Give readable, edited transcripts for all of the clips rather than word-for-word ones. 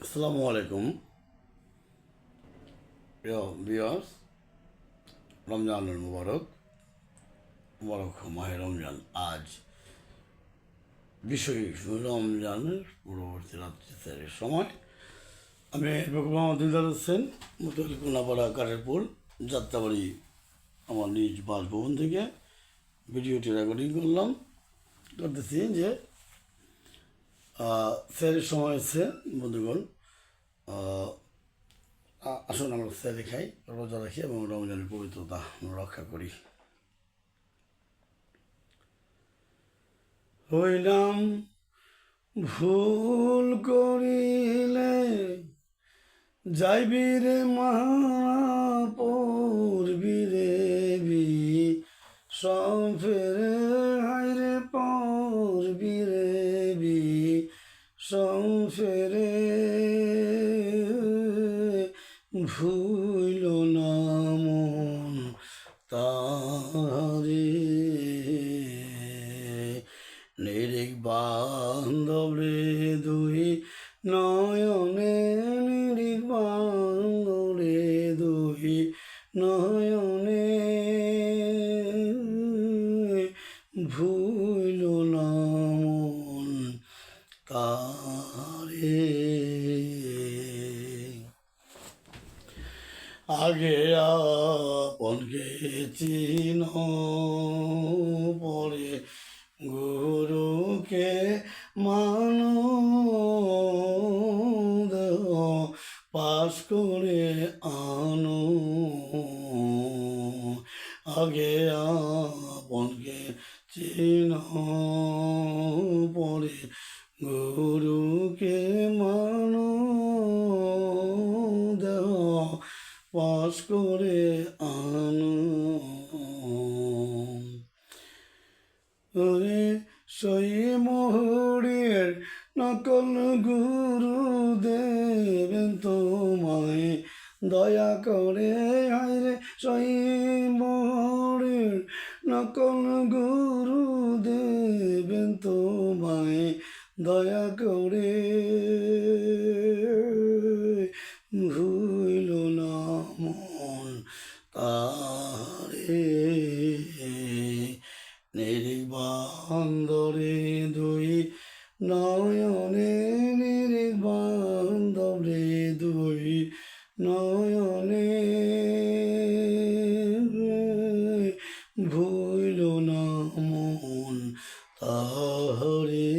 আসসালামু আলাইকুম প্রিয় ভিউয়ার্স, রমজানুল মুবারক মুবারক মাহে রমজান। আজ বিষয় রমজানের পূর্ববর্তী রাত্রির সময় আমি মোহাম্মদ দিলদার হোসেন মুতুল কোনাপাড়া কারেরপুর যাত্রাবাড়ি আমার নিজ বাসভবন থেকে ভিডিওটি রেকর্ডিং করতেছি যে স্যারের সময় এসছে বন্ধুগণ। আসুন আমরা স্যারে খাই, রোজা রাখি এবং রমজানের পবিত্রতা রক্ষা করি। হইলাম ভুল করিলে যাইবি রে পড়বি রে সংফেরে হাইরে পড়বি রে সংফেরে ভুইল না মন তারে নিরিক বান্ধব রে দুই নয়নে নিরিক বান্ধব রে দুই নয়নে ভুইল না মন তারে আগে আপনকে চিন পরে গুরুকে মানো পাশ করে আনো। আগে আপনকে চিন পরে গুরুকে মানো পাশ করে আনো। ওরে সই মোহরের নকল গুরু দেবেন তোমায় দয়া করে। হায়রে সই মোহরের নকল গুরু দেবেন তোমায় দয়া করে। ভুইল না মন তারে নিরিক বান্ধরে দুই নয়নে নিরিক বান্ধরে দুই নয়নে ভুইল না মন তারে।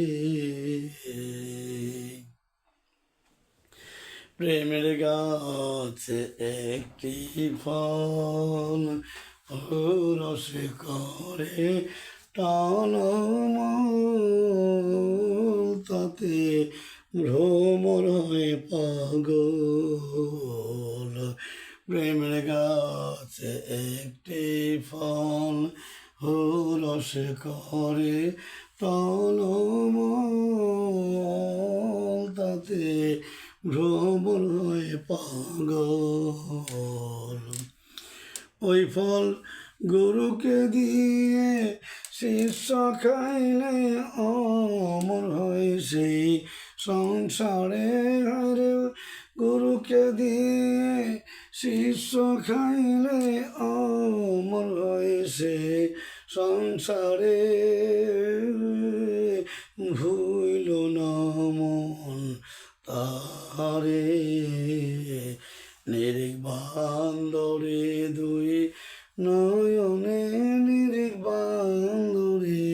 প্রেমের গাছে একটি ফল রসে করে টালমল তাতে ভ্রমর হয় পাগল। প্রেমের গাছে একটি ফল রসে করে টালমল তাতে ভ্রমর হয় পাগল। ওই ফল গরুকে দিয়ে শিষ্য খাইলে অমর হয় সেই সংসারে। হায়রে গরুকে দিয়ে শিষ্য খাইলে অমর হয় সেই সংসারে। ভুইল না মন তারে নিরিক বান্ধরে দুই নয়নে নিরিক বান্ধরে